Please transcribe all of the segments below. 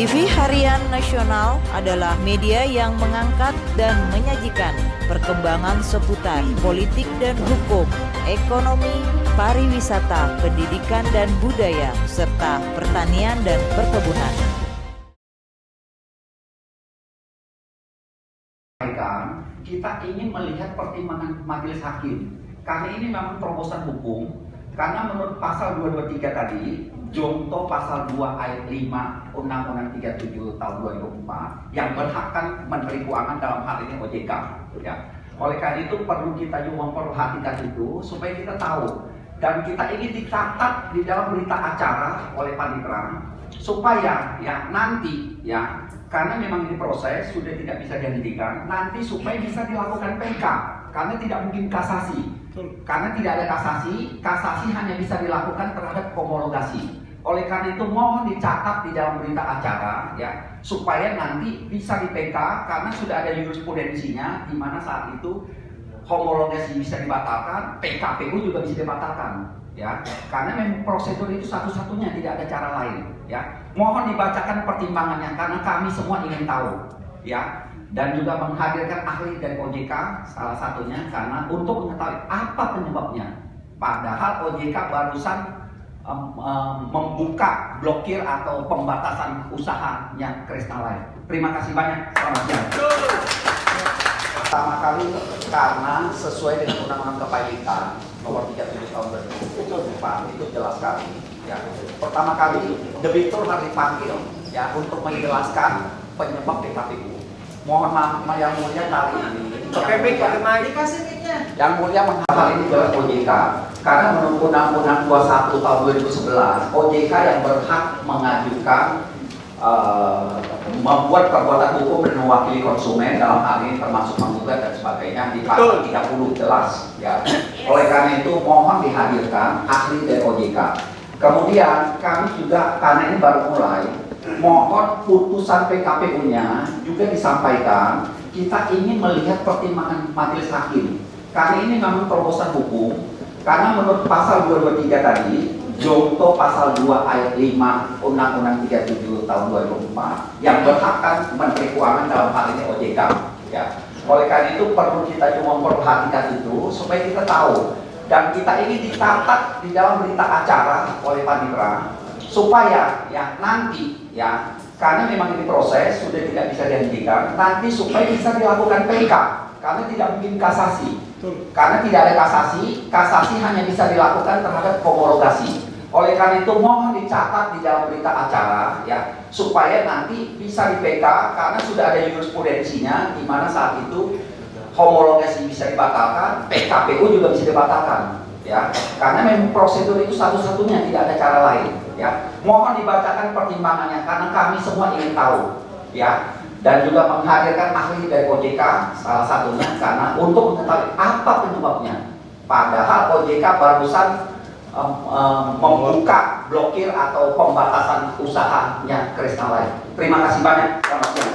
TV Harian Nasional adalah media yang mengangkat dan menyajikan perkembangan seputar politik dan hukum, ekonomi, pariwisata, pendidikan dan budaya, serta pertanian dan perkebunan. Kita ingin melihat pertimbangan majelis hakim, karena ini memang terobosan hukum. Karena menurut pasal 223 tadi, Jonto pasal 2 ayat 5 Undang-Undang 37 tahun 2004 yang berhak kan Menteri Keuangan dalam hal ini OJK. Ya. Oleh karena itu perlu kita juga memperhatikan itu supaya kita tahu, dan kita ingin dicatat di dalam berita acara oleh Panitra supaya ya nanti ya, karena memang ini proses sudah tidak bisa dihentikan, nanti supaya bisa dilakukan PK karena tidak mungkin kasasi. Karena tidak ada kasasi hanya bisa dilakukan terhadap homologasi. Oleh karena itu mohon dicatat di dalam berita acara ya, supaya nanti bisa di PK karena sudah ada jurisprudensinya di mana saat itu homologasi bisa dibatalkan, PKPU juga bisa dibatalkan ya. Karena memang prosedur itu satu-satunya, tidak ada cara lain ya. Mohon dibacakan pertimbangannya karena kami semua ingin tahu ya. Dan juga menghadirkan ahli dari OJK salah satunya karena untuk mengetahui apa penyebabnya. Padahal OJK barusan membuka blokir atau pembatasan usahanya Krishna Life. Terima kasih banyak. Selamat siang. Pertama kali karena sesuai dengan Undang-Undang Kepailitan nomor 37 tahun 2004 itu jelas sekali. Ya. Pertama kali debitur harus dipanggil ya untuk menjelaskan penyebab PKPU. Mohon maaf yang mulia kali ini yang mulia menghafal ini adalah OJK karena menurut Undang-Undang 21 tahun 2011 OJK yang berhak mengajukan membuat perbuatan hukum dan mewakili konsumen dalam hal ini termasuk menggugat dan sebagainya di pasal 30 jelas ya. Oleh karena itu mohon dihadirkan ahli dari OJK. Kemudian kami juga karena ini baru mulai, mohon putusan PKPU-nya juga disampaikan. Kita ingin melihat pertimbangan majelis hakim. Karena ini memang terobosan hukum. Karena menurut pasal 223 tadi, Jonto pasal 2 ayat 5 Undang-Undang 37 tahun 2004 yang berhak kan Menteri Keuangan dalam hal ini OJK. Ya. Oleh karena itu perlu kita cuma memperhatikan itu supaya kita tahu. Dan kita ingin dicatat di dalam berita acara oleh Panitra supaya ya nanti ya, karena memang ini proses sudah tidak bisa dihentikan, nanti supaya bisa dilakukan PK karena tidak mungkin kasasi. Karena tidak ada kasasi hanya bisa dilakukan terhadap homologasi. Oleh karena itu mohon dicatat di dalam berita acara ya, supaya nanti bisa di PK karena sudah ada jurisprudensinya di mana saat itu homologasi bisa dibatalkan, PKPU juga bisa dibatalkan ya. Karena memang prosedur itu satu-satunya, tidak ada cara lain ya. Mohon dibacakan pertimbangannya karena kami semua ingin tahu ya. Dan juga menghadirkan ahli dari OJK salah satunya karena untuk mengetahui apa penyebabnya. Padahal OJK barusan membuka blokir atau pembatasan usahanya Krishna Life. Terima kasih banyak. Selamat siang.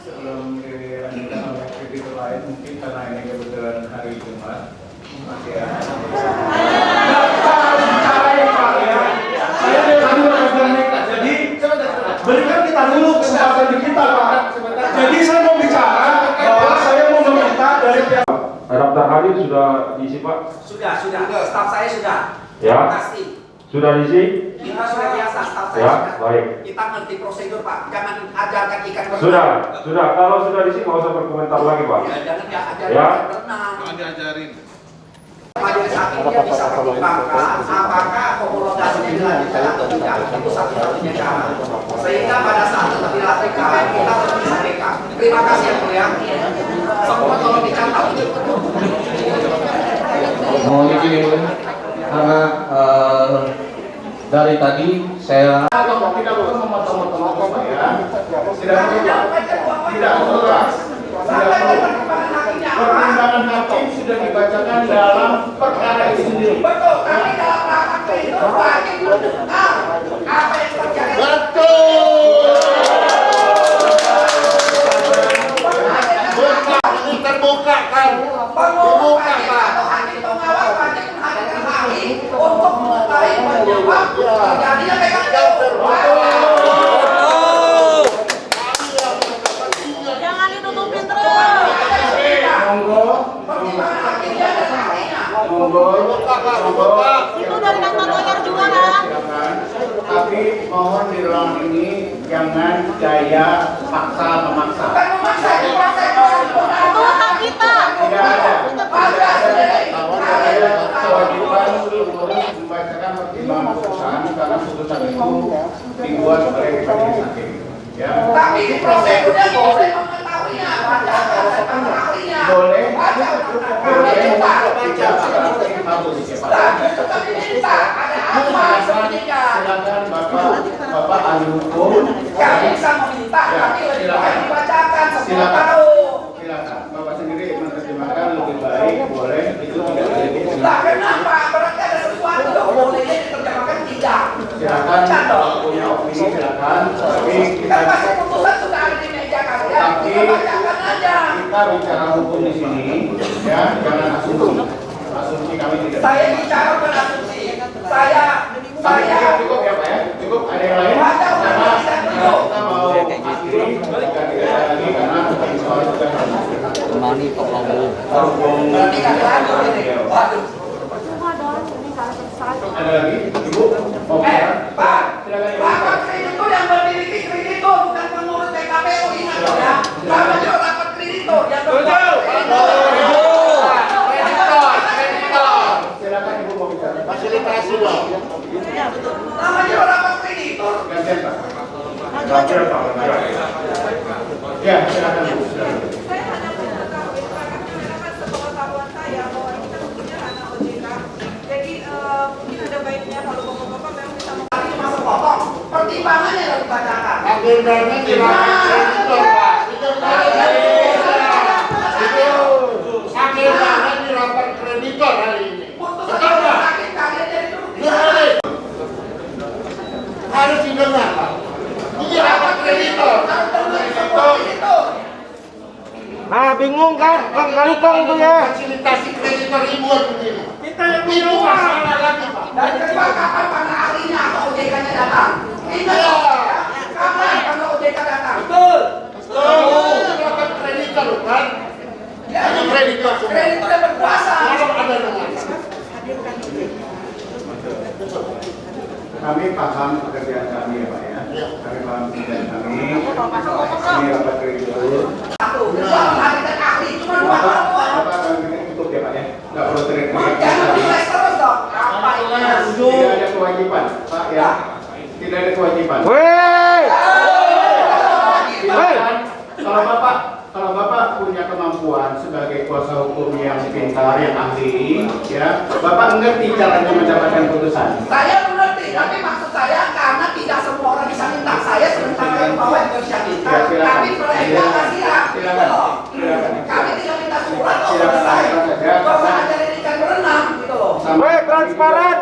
Sebelum dilanjutkan oleh kreditur lain, mungkin karena ini kebetulan hari Jumat, masih ya. Jadi berikan kita dulu kesempatan di kita, Pak. Jadi saya mau bicara bahwa saya mau meminta dari pihak. Daftar hadir sudah diisi, Pak? Sudah. Staf saya sudah. Ya. Pasti. Sudah diisi? Kita sudah biasa, staf saya Ya, sudah. baik. Kita ngerti prosedur, Pak. Jangan ajarkan ikan berenang. Sudah. Kalau sudah diisi nggak usah berkomentar lagi, Pak. Ya, jangan diajarkan Ya. ikan berenang. Jangan diajarin. Majelis hakim dia bisa pertimbangkan apakah homologasinya dilanjutkan atau tidak. Itu satu-satunya cara. Sehingga pada saat tetap dilakukan, kita tetap bisa PK. Terima kasih yang mulia. Semua tolong dicatat. Mohon izin karena dari tadi saya Tidak perlu memotong-motong, Pak ya. Tidak perlu. Pertimbangan hakim sudah dibacakan dalam perkara itu sendiri. Betul, tapi dalam rapat itu hakim belum tahu apa yang terjadi. Terbuka kan? Perlu Pak. Hakim pengawas wajib menghadirkan hakim untuk mengetahui Jadinya pegang jauh. Jangan ditutupin terus. Monggo. Itu dari kantor lawyer juga kan? Tapi mohon di ruang ini jangan gaya paksa memaksa. Itu hak kita. Tidak ada. Saya kewajiban untuk membacakan pertimbangan putusan karena putusan itu dibuat oleh majelis hakim. Ya. Tapi di prosedurnya boleh mengetahuinya, Boleh. boleh Tidak bagus. Tapi diminta, ada apa sebenarnya? Silakan Bapak ahli hukum. Kami bisa meminta, tapi lebih baik dibacakan semua Silakan. tahu. Silakan. Bapak sendiri menerjemahkan lebih baik, boleh itu tidak boleh. Nah, kenapa? Berarti ada sesuatu yang bolehnya diterjemahkan tidak. Silakan. Kan dong? Kalau punya opini silakan. Tapi Kita pasti putusan sudah ada di meja kalian. Kita bacakan aja. kita bicara hukum di sini, ya jangan asumsi. Asumsi kami tidak. Saya bicara bukan asumsi. Saya Cukup ya Pak ya. Cukup. Ada yang lain? Baca Karena undang-undang dulu. kita mau akhiri jika tidak ada lagi karena soal juga Kemani Pak Prabowo. berarti kan lanjut ini. Waduh. Ada lagi? Ibu? Mau bicara? Pak, Silakan Ibu. rapat kreditur yang memiliki kreditur bukan pengurus PKPU, ingat loh ya. Rapat juga rapat kreditur yang Silakan Ibu mau bicara. Fasilitasi dong. namanya rapat kreditur. Gantian Pak. Terakhir Pak. Ya, silakan Bu. Silakan. Saya hanya mau mengetahui karena masyarakat sepengetahuan saya bahwa ini kan tentunya ranah OJK. Jadi mungkin ada baiknya kalau bapak-bapak memang bisa Tapi masuk potong, pertimbangannya harus dibacakan. Agendanya di rapat kreditor Pak. Itu agendanya di rapat kreditor hari ini. Putusan Betul Pak? sakit kalian jadi duduk di sana. Dengarin. Harus didengar Pak. Ini rapat kreditor. Harus duduk di sebuah kreditur. Nah bingung kan? Bang Galikong itu ya. Fasilitasi kreditor ribuan begini. Itu masalah lagi Pak. Dan kedua, kapan para ahlinya atau OJK-nya datang? Ingat loh, ya. Kapan kalau OJK datang? Betul. Itu rapat kreditor kan? Ya, Ini kreditor semua. kreditur yang berkuasa. Kalau ada dengar. Kami paham pekerjaan kami ya Pak ya. Kami paham pekerjaan kami. Ini rapat kreditur. Satu, kedua, menghadirkan ahli cuma dua Bapak, orang. Bapak kami bikin tutup ya Pak ya. Nggak perlu teriak-teriak. Jangan diles terus dong. Apa ini? Tidak ada kewajiban Pak ya. Tidak ada kewajiban. Silakan. Kalau Bapak punya kemampuan sebagai kuasa hukum yang pintar, yang ahli, ya, Bapak mengerti caranya mendapatkan putusan. Saya mengerti, tapi maksud saya karena tidak semua orang bisa minta. Saya sementara yang bawah yang bisa minta, Ya, silakan. tapi mereka nggak siap. Gitu Silakan. loh. Silakan. Kami tidak minta surat kok Silakan selesai. lakukan saja. Kok usah ajarin ikan berenang gitu loh.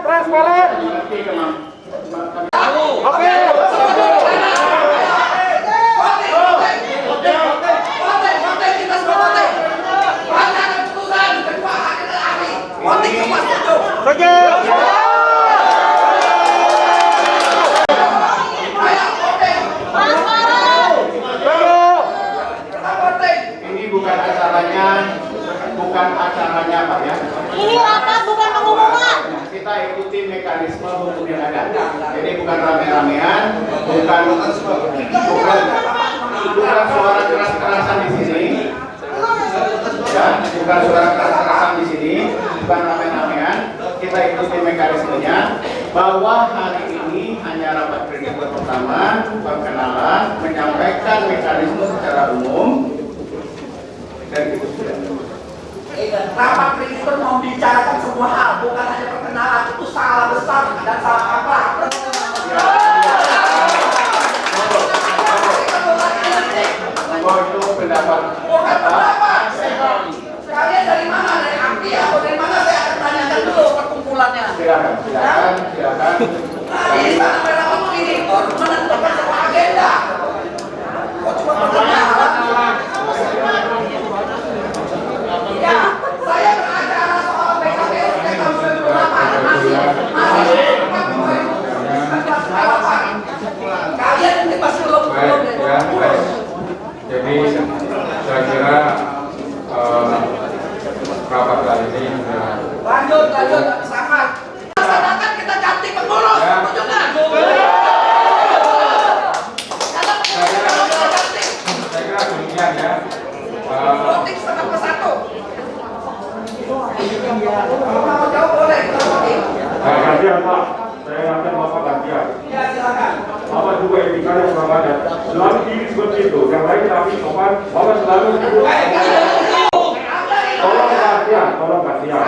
Transparan. Mengerti kemampuan. Oke. Voting, kita semua voting. Bacakan putusan, kedua hadirkan ahli. Voting semua setuju. Ayo voting. Kita voting. Ini bukan acaranya Pak ya. Ini rapat bukan pengumuman. Kita ikuti mekanisme hukum yang ada. Jadi bukan rame-ramean, bukan suara keras-kerasan di sini. Ya, bukan suara keras-kerasan di sini, bukan rame-ramean. Kita ikuti mekanismenya bahwa hari ini hanya rapat kreditur pertama, perkenalan, menyampaikan mekanisme secara umum dan itu sudah. Rapat kreditur membicarakan semua hal, bukan hanya perkenalan. Itu salah besar dan salah apa? Oh itu pendapat. Bukan pendapat. Kalian dari mana? Dari API atau dari mana? Saya akan tanyakan dulu perkumpulannya. Silakan. Nah, di sana rapat kreditur menentukan sebuah agenda. Kok cuma perkenalan? Ya, saya beracara soal PKPU tahun 98 masih saya akan Bapak gantian. Bapak juga etika yang kurang ada. Selalu diri seperti itu. Yang lain tapi sopan, Bapak selalu tolong gantian, tolong gantian.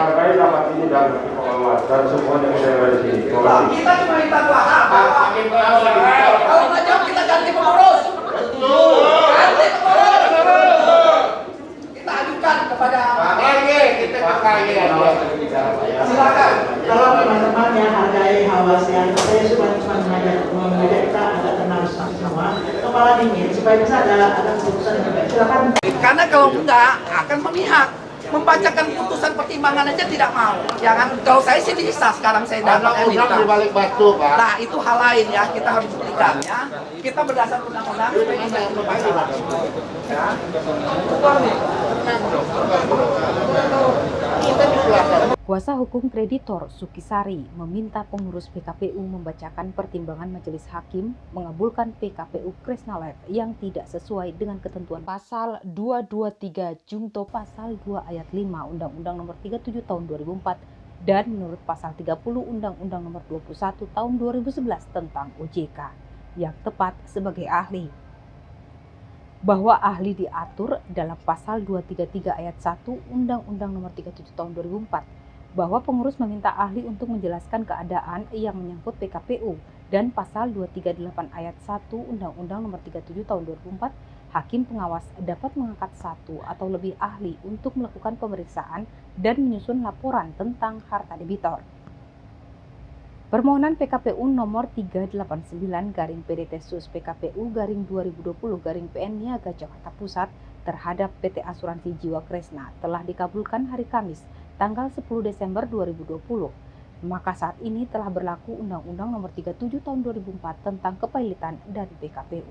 Hargai dapat ini dan pengawas dan semuanya yang ada di sini. Terima kasih. Kita cuma minta dua hal. Hakim pengawas lagi bicara. Kalau nggak jawab kita ganti pengurus. Ganti pengurus. Kita ajukan kepada. Kita pakai Silakan. Kalau teman-teman yang hargai hawasnya, saya cuma mengajak kita agak tenang semua, kepala dingin supaya bisa ada keputusan yang baik. Silakan. Karena kalau enggak akan memihak. Membacakan putusan pertimbangan aja tidak mau. Jangan. Kalau saya sih bisa sekarang saya dapat di balik batu, Pak. Nah itu hal lain ya, kita harus buktikan ya. Kita berdasar undang-undang supaya tidak bermasalah. Ya. Kuasa hukum kreditor Sukisari meminta pengurus PKPU membacakan pertimbangan majelis hakim mengabulkan PKPU Kresna Life yang tidak sesuai dengan ketentuan pasal 223 Junto pasal 2 ayat 5 Undang-Undang Nomor 37 Tahun 2004 dan menurut pasal 30 Undang-Undang Nomor 21 Tahun 2011 tentang OJK yang tepat sebagai ahli. Bahwa ahli diatur dalam pasal 233 ayat 1 Undang-Undang Nomor 37 Tahun 2004, bahwa pengurus meminta ahli untuk menjelaskan keadaan yang menyangkut PKPU, dan pasal 238 ayat 1 Undang-Undang Nomor 37 Tahun 2004, hakim pengawas dapat mengangkat satu atau lebih ahli untuk melakukan pemeriksaan dan menyusun laporan tentang harta debitor. Permohonan PKPU nomor 389-PDT-PKPU-2020-PN Niaga Jakarta Pusat terhadap PT Asuransi Jiwa Kresna telah dikabulkan hari Kamis, tanggal 10 Desember 2020. Maka saat ini telah berlaku Undang-Undang Nomor 37 Tahun 2004 tentang kepailitan dari PKPU.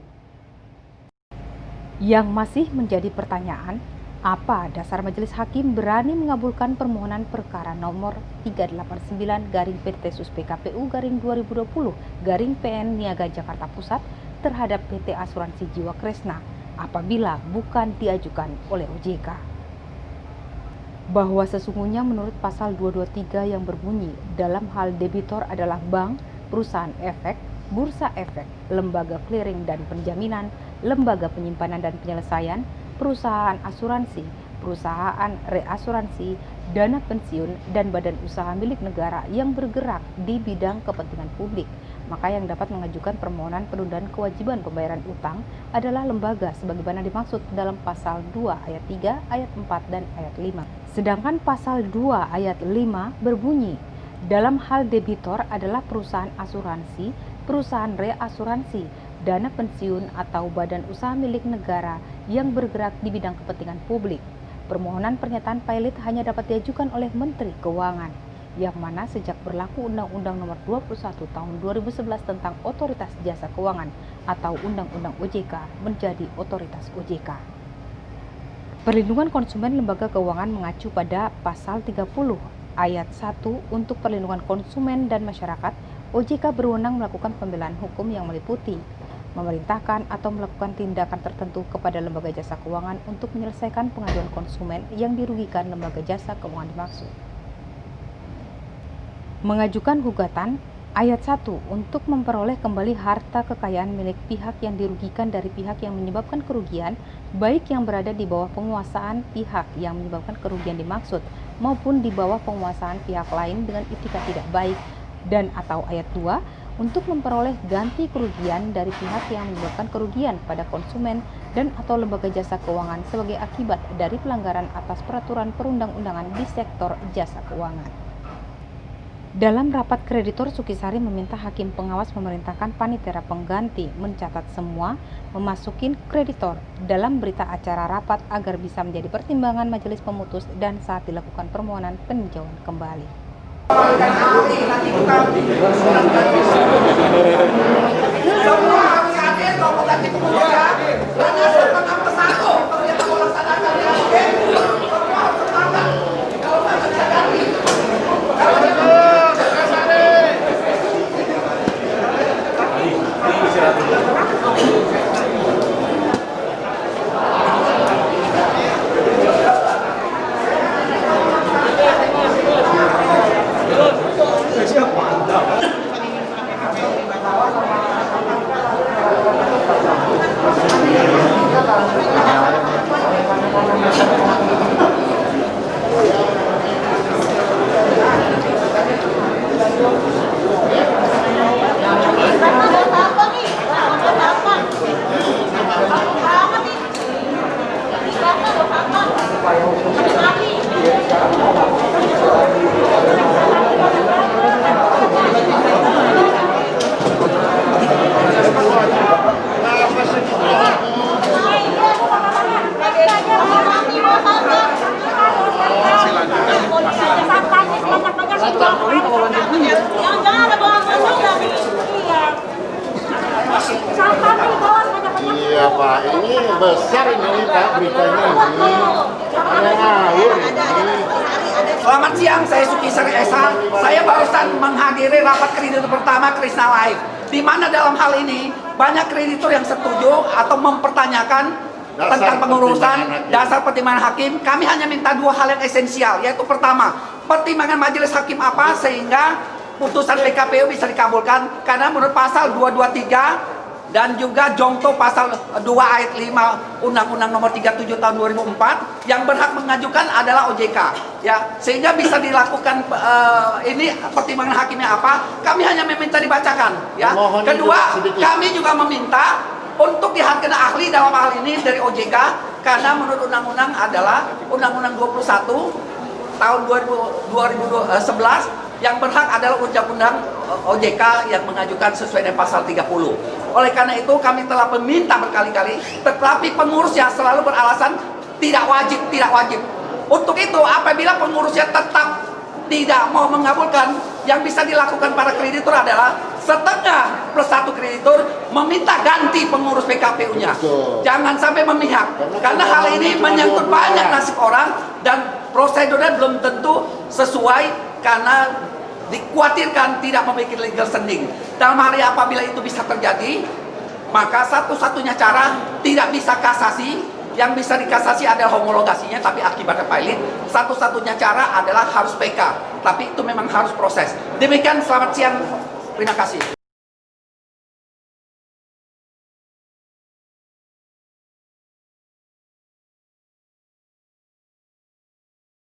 Yang masih menjadi pertanyaan, apa dasar majelis hakim berani mengabulkan permohonan perkara nomor 389-PDT-PKPU-2020-PN Niaga Jakarta Pusat terhadap PT Asuransi Jiwa Kresna apabila bukan diajukan oleh OJK? Bahwa sesungguhnya menurut pasal 223 yang berbunyi dalam hal debitor adalah bank, perusahaan efek, bursa efek, lembaga clearing dan penjaminan, lembaga penyimpanan dan penyelesaian, perusahaan asuransi, perusahaan reasuransi, dana pensiun, dan badan usaha milik negara yang bergerak di bidang kepentingan publik, maka yang dapat mengajukan permohonan penundaan kewajiban pembayaran utang adalah lembaga sebagaimana dimaksud dalam pasal 2 ayat 3, ayat 4, dan ayat 5. Sedangkan pasal 2 ayat 5 berbunyi, dalam hal debitor adalah perusahaan asuransi, perusahaan reasuransi, dana pensiun atau badan usaha milik negara yang bergerak di bidang kepentingan publik. Permohonan pernyataan pailit hanya dapat diajukan oleh Menteri Keuangan, yang mana sejak berlaku Undang-Undang Nomor 21 Tahun 2011 tentang Otoritas Jasa Keuangan atau Undang-Undang OJK menjadi Otoritas OJK. Perlindungan konsumen lembaga keuangan mengacu pada pasal 30 ayat 1 untuk perlindungan konsumen dan masyarakat. OJK berwenang melakukan pembelaan hukum yang meliputi memerintahkan atau melakukan tindakan tertentu kepada lembaga jasa keuangan untuk menyelesaikan pengaduan konsumen yang dirugikan lembaga jasa keuangan dimaksud. Mengajukan gugatan ayat 1 untuk memperoleh kembali harta kekayaan milik pihak yang dirugikan dari pihak yang menyebabkan kerugian, baik yang berada di bawah penguasaan pihak yang menyebabkan kerugian dimaksud maupun di bawah penguasaan pihak lain dengan itikat tidak baik, dan atau ayat 2 untuk memperoleh ganti kerugian dari pihak yang menyebabkan kerugian pada konsumen dan atau lembaga jasa keuangan sebagai akibat dari pelanggaran atas peraturan perundang-undangan di sektor jasa keuangan. Dalam rapat kreditor, Sukisari meminta hakim pengawas memerintahkan panitera pengganti mencatat semua memasukin kreditor dalam berita acara rapat agar bisa menjadi pertimbangan majelis pemutus dan saat dilakukan permohonan peninjauan kembali. Semua harus hadir kalau mau ganti keputusan. Karena setengah pesatu kalau kita mau laksanakan ya, oke? Semua harus sepakat. Kalau nggak bisa ganti. barusan menghadiri rapat kreditur pertama Krishna Life, di mana dalam hal ini banyak kreditur yang setuju atau mempertanyakan tentang pengurusan dasar pertimbangan hakim. Kami hanya minta dua hal yang esensial, yaitu pertama, pertimbangan majelis hakim apa sehingga putusan PKPU bisa dikabulkan, karena menurut pasal 223 dan juga Jongto pasal 2 ayat 5 Undang-Undang Nomor 37 tahun 2004 yang berhak mengajukan adalah OJK, ya, sehingga bisa dilakukan ini pertimbangan hakimnya apa. Kami hanya meminta dibacakan, ya. Kedua, kami juga meminta untuk dihadirkan ahli dalam hal ini dari OJK, karena menurut undang-undang adalah Undang-Undang 21 tahun 2011 yang berhak adalah undang-undang OJK yang mengajukan sesuai dengan pasal 30. Oleh karena itu kami telah meminta berkali-kali, tetapi pengurusnya selalu beralasan tidak wajib. Untuk itu apabila pengurusnya tetap tidak mau mengabulkan, yang bisa dilakukan para kreditur adalah setengah plus satu kreditur meminta ganti pengurus PKPU-nya. Jangan sampai memihak, karena hal ini menyangkut banyak nasib orang dan prosedurnya belum tentu sesuai, karena dikhawatirkan tidak memiliki legal standing. Dalam hal ini apabila itu bisa terjadi, maka satu-satunya cara tidak bisa kasasi. Yang bisa dikasasi adalah homologasinya, tapi akibatnya pilot. Satu-satunya cara adalah harus PK, tapi itu memang harus proses. Demikian, selamat siang, terima kasih.